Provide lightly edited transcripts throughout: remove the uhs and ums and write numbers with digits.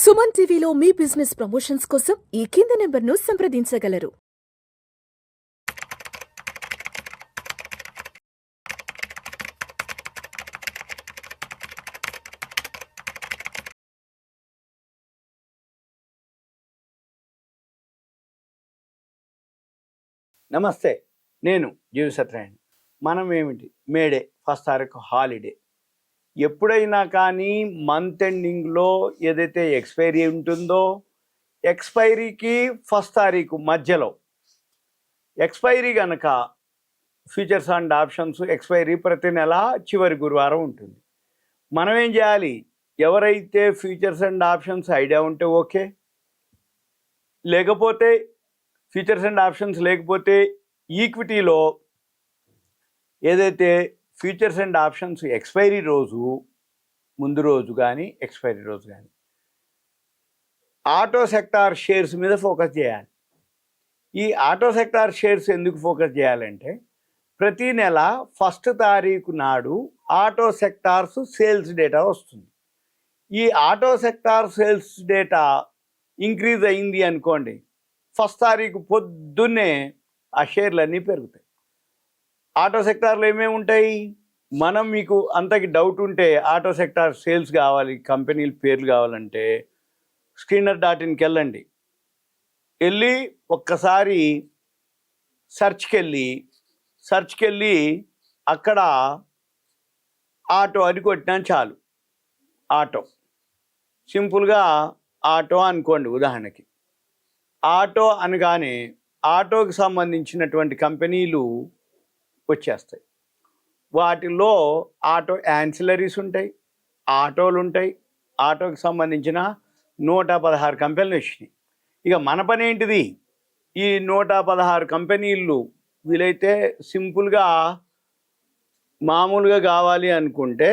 సుమన్ టీవీలో మీ business promotions కోసం ఈ కింది నెంబర్ను సంప్రదించగలరు. నమస్తే, నేను జీవి సత్యనారాయణ. మనం ఏమిటి మేడే ఫస్ట్ తారీఖు హాలిడే. ఎప్పుడైనా కానీ మంత్ ఎండింగ్లో ఏదైతే ఎక్స్పైరీ ఉంటుందో ఎక్స్పైరీకి ఫస్ట్ తారీఖు మధ్యలో ఎక్స్పైరీ కనుక ఫ్యూచర్స్ అండ్ ఆప్షన్స్ ఎక్స్పైరీ ప్రతి నెల చివరి గురువారం ఉంటుంది. మనం ఏం చేయాలి? ఎవరైతే ఫ్యూచర్స్ అండ్ ఆప్షన్స్ ఐడియా ఉంటే ఓకే, లేకపోతే ఫ్యూచర్స్ అండ్ ఆప్షన్స్ లేకపోతే ఈక్విటీలో ఏదైతే ఫ్యూచర్స్ అండ్ ఆప్షన్స్ ఎక్స్పైరీ రోజు ముందు రోజు కానీ ఎక్స్పైరీ రోజు కానీ ఆటో సెక్టార్ షేర్స్ మీద ఫోకస్ చేయాలి. ఈ ఆటో సెక్టార్ షేర్స్ ఎందుకు ఫోకస్ చేయాలంటే ప్రతి నెల ఫస్ట్ తారీఖు నాడు ఆటో సెక్టార్స్ సేల్స్ డేటా వస్తుంది. ఈ auto sector sales data increase అయింది అనుకోండి, ఫస్ట్ తారీఖు పొద్దున్నే ఆ షేర్లన్నీ పెరుగుతాయి. ఆటో సెక్టార్లో ఏమేమి ఉంటాయి? మనం మీకు అంతకి డౌట్ ఉంటే ఆటో సెక్టార్ సేల్స్ కావాలి, కంపెనీల పేర్లు కావాలంటే screener.inకి వెళ్ళండి. వెళ్ళి ఒక్కసారి సర్చ్కి వెళ్ళి అక్కడ ఆటో అని కొట్టినా చాలు. ఆటో సింపుల్గా ఆటో అనుకోండి ఉదాహరణకి. ఆటో అనగానే ఆటోకి సంబంధించినటువంటి కంపెనీలు వచ్చేస్తాయి. వాటిల్లో ఆటో యాన్సిలరీస్ ఉంటాయి, ఆటోలు ఉంటాయి. ఆటోకి సంబంధించిన 116 కంపెనీలు వచ్చినాయి. ఇక మన పని ఏంటిది? ఈ 116 కంపెనీలు వీలైతే సింపుల్గా మామూలుగా కావాలి అనుకుంటే,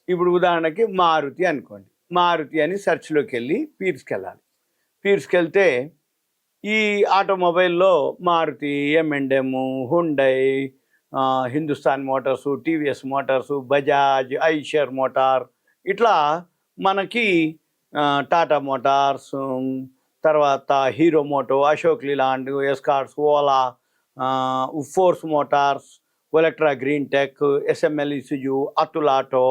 ఇప్పుడు ఉదాహరణకి మారుతి అనుకోండి. మారుతి అని సెర్చ్లోకి వెళ్ళి పీర్స్కి వెళ్ళాలి. పీర్స్కి వెళ్తే ఈ ఆటోమొబైల్లో Maruti, M&M, Hyundai, Hindustan Motors, TVS Motors, Bajaj, Eicher Motor, ఇట్లా మనకి టాటా మోటార్స్, తర్వాత Hero Moto, Ashok Leyland, Escorts, Ola, Force Motors, Olectra Green Tech, SML Isuzu, Atul Auto,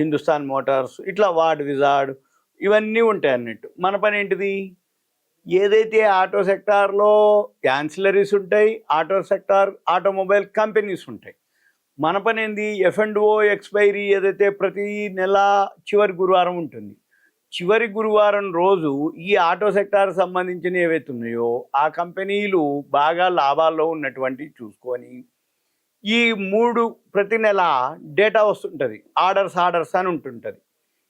Hindustan Motors, ఇట్లా వార్డ్ విజార్డ్, ఇవన్నీ ఉంటాయి అన్నట్టు. మన పని ఏంటిది? ఏదైతే ఆటో సెక్టార్లో యాన్సిలరీస్ ఉంటాయి, ఆటో సెక్టార్ ఆటోమొబైల్ కంపెనీస్ ఉంటాయి. మన పని ఏంది? F&O ఎక్స్పైరీ ఏదైతే ప్రతి నెల చివరి గురువారం ఉంటుంది, చివరి గురువారం రోజు ఈ ఆటో సెక్టార్ సంబంధించిన ఏవైతే ఉన్నాయో ఆ కంపెనీలు బాగా లాభాల్లో ఉన్నటువంటి చూసుకొని ఈ 3 ప్రతి నెల డేటా వస్తుంటుంది. ఆర్డర్స్ అని ఉంటుంటుంది.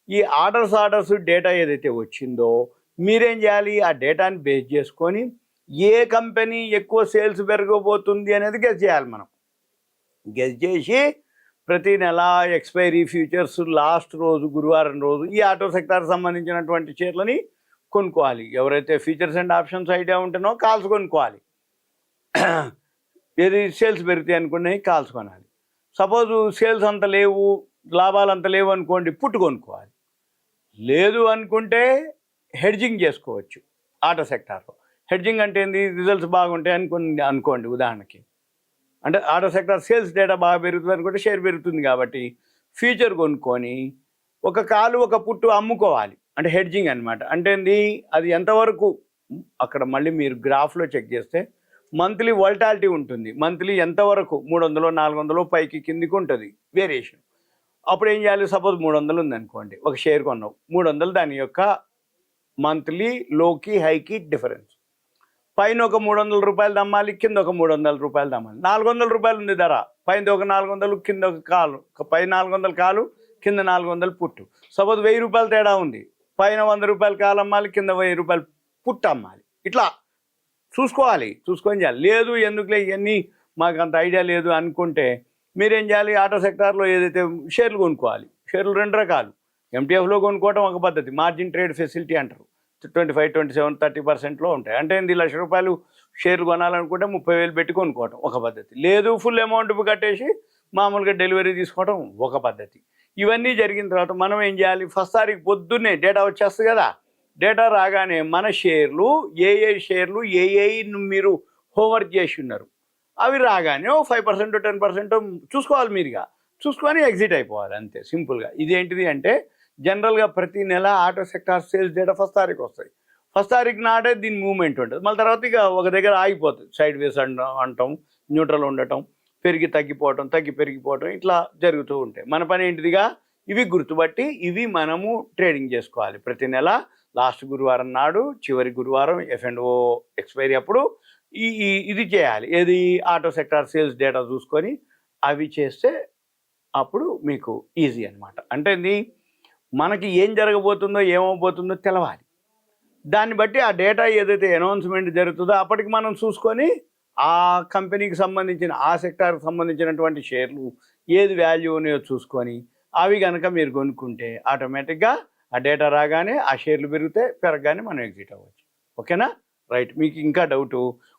ఈ ఆర్డర్స్ డేటా ఏదైతే వచ్చిందో మీరేం చేయాలి? ఆ డేటాని బేస్ చేసుకొని ఏ కంపెనీ ఎక్కువ సేల్స్ పెరగబోతుంది అనేది గెస్ చేయాలి. మనం గెస్ చేసి ప్రతి నెల ఎక్స్పైరీ ఫ్యూచర్స్ లాస్ట్ రోజు గురువారం రోజు ఈ ఆటో సెక్టార్ సంబంధించినటువంటి షేర్లని కొనుక్కోవాలి. ఎవరైతే ఫ్యూచర్స్ అండ్ ఆప్షన్స్ ఐడియా ఉంటేనో కాల్స్ కొనుక్కోవాలి. ఏది సేల్స్ పెరుగుతాయి అనుకునే కాల్స్ కొనాలి. సపోజు సేల్స్ అంత లేవు, లాభాలు అంత లేవు అనుకోండి, పుట్టు కొనుక్కోవాలి. లేదు అనుకుంటే హెడ్జింగ్ చేసుకోవచ్చు. ఆటో సెక్టార్లో హెడ్జింగ్ అంటే ఏంది? రిజల్ట్స్ బాగుంటాయి అనుకోండి ఉదాహరణకి. అంటే ఆటో సెక్టార్ సేల్స్ డేటా బాగా పెరుగుతుంది అనుకుంటే షేర్ పెరుగుతుంది కాబట్టి ఫ్యూచర్ కొనుక్కొని ఒక కాలు ఒక పుట్టు అమ్ముకోవాలి. అంటే హెడ్జింగ్ అనమాట. అంటే ఏంది? అది ఎంతవరకు అక్కడ మళ్ళీ మీరు గ్రాఫ్లో చెక్ చేస్తే మంత్లీ వోల్టాలిటీ ఉంటుంది. మంత్లీ ఎంతవరకు 300, 400 పైకి కిందికి ఉంటుంది వేరియేషన్. అప్పుడు ఏం చేయాలి? సపోజ్ 300 ఉందనుకోండి, ఒక షేర్ కొన్నావు, 300 దాని యొక్క మంత్లీ లోకి హైకి డిఫరెన్స్. పైన ఒక 300 రూపాయలు దమ్మాలి, కింద ఒక 300 రూపాయలు దమ్మాలి. 400 రూపాయలు ఉంది ధర, పైన ఒక 400, కింద ఒక కాలు, పై 400 కాలు, కింద 400 పుట్టు. సపోజ్ 1000 రూపాయలు తేడా ఉంది, పైన 100 రూపాయలు కాలు అమ్మాలి, కింద 1000 రూపాయలు పుట్టు అమ్మాలి. ఇట్లా చూసుకొని చేయాలి. లేదు ఎందుకులే ఇవన్నీ మాకు అంత ఐడియా లేదు అనుకుంటే మీరేం చేయాలి? ఆటో సెక్టార్లో ఏదైతే షేర్లు కొనుక్కోవాలి. షేర్లు 2 రకాలు. MTFలో కొనుక్కోవడం ఒక పద్ధతి, మార్జిన్ ట్రేడ్ ఫెసిలిటీ అంటారు. 25, 27, 30% ఉంటాయి. అంటే 1,00,000 రూపాయలు షేర్లు కొనాలనుకుంటే 30,000 పెట్టి కొనుక్కోవడం ఒక పద్ధతి. లేదు ఫుల్ అమౌంట్ కట్టేసి మామూలుగా డెలివరీ తీసుకోవడం ఒక పద్ధతి. ఇవన్నీ జరిగిన తర్వాత మనం ఏం చేయాలి, ఫస్ట్ తారీఖు పొద్దున్నే డేటా వచ్చేస్తుంది కదా, డేటా రాగానే మన షేర్లు ఏ షేర్లు ఏ మీరు హోంవర్క్ చేసి ఉన్నారు అవి రాగానే 5% 10% చూసుకోవాలి, మీరుగా చూసుకొని ఎగ్జిట్ అయిపోవాలి, అంతే సింపుల్గా. ఇదేంటిది అంటే జనరల్గా ప్రతి నెల auto sector sales data first తారీఖు వస్తాయి. ఫస్ట్ తారీఖు నాటే దీని మూవ్మెంట్ ఉంటుంది, మళ్ళీ తర్వాత ఇక ఒక దగ్గర ఆగిపోతుంది, సైడ్ వేస్ అంటాం, న్యూట్రల్ ఉండటం, పెరిగి తగ్గిపోవటం, తగ్గి పెరిగిపోవటం, ఇట్లా జరుగుతూ ఉంటాయి. మన పని ఏంటిదిగా ఇవి గుర్తుపట్టి ఇవి మనము ట్రేడింగ్ చేసుకోవాలి. ప్రతి నెల లాస్ట్ గురువారం నాడు, చివరి గురువారం F&O ఎక్స్పైరీ అప్పుడు ఇది చేయాలి. ఏది, ఆటో సెక్టార్ సేల్స్ డేటా చూసుకొని అవి చేస్తే అప్పుడు మీకు ఈజీ అనమాట. అంటే మనకి ఏం జరగబోతుందో ఏమవబోతుందో తెలవాలి. దాన్ని బట్టి ఆ డేటా ఏదైతే అనౌన్స్మెంట్ జరుగుతుందో అప్పటికి మనం చూసుకొని ఆ కంపెనీకి సంబంధించిన ఆ సెక్టార్కి సంబంధించినటువంటి షేర్లు ఏది వాల్యూ ఉన్నాయో చూసుకొని అవి కనుక మీరు కొనుక్కుంటే ఆటోమేటిక్గా ఆ డేటా రాగానే ఆ షేర్లు పెరగగానే మనం ఎగ్జిట్ అవ్వచ్చు. ఓకేనా? రైట్. మీకు ఇంకా డౌట్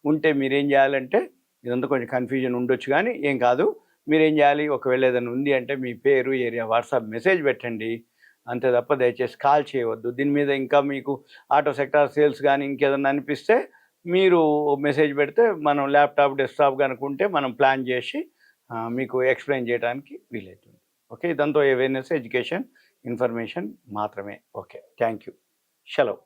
ఉంటే మీరేం చేయాలంటే, ఇదంతా కొంచెం కన్ఫ్యూజన్ ఉండొచ్చు కానీ ఏం కాదు, మీరేం చేయాలి, ఒకవేళ ఏదైనా ఉంది అంటే మీ పేరు, ఏరియా, వాట్సాప్ మెసేజ్ పెట్టండి, అంతే తప్ప దయచేసి కాల్ చేయవద్దు. దీని మీద ఇంకా మీకు ఆటో సెక్టార్ సేల్స్ కానీ ఇంకేదన్నా అనిపిస్తే మీరు మెసేజ్ పెడితే మనం ల్యాప్టాప్, డెస్క్టాప్ కనుకుంటే మనం ప్లాన్ చేసి మీకు ఎక్స్ప్లెయిన్ చేయడానికి వీలవుతుంది. ఓకే, ఇదంతా అవేర్నెస్, ఎడ్యుకేషన్, ఇన్ఫర్మేషన్ మాత్రమే. Okay, thank you. సెలవు.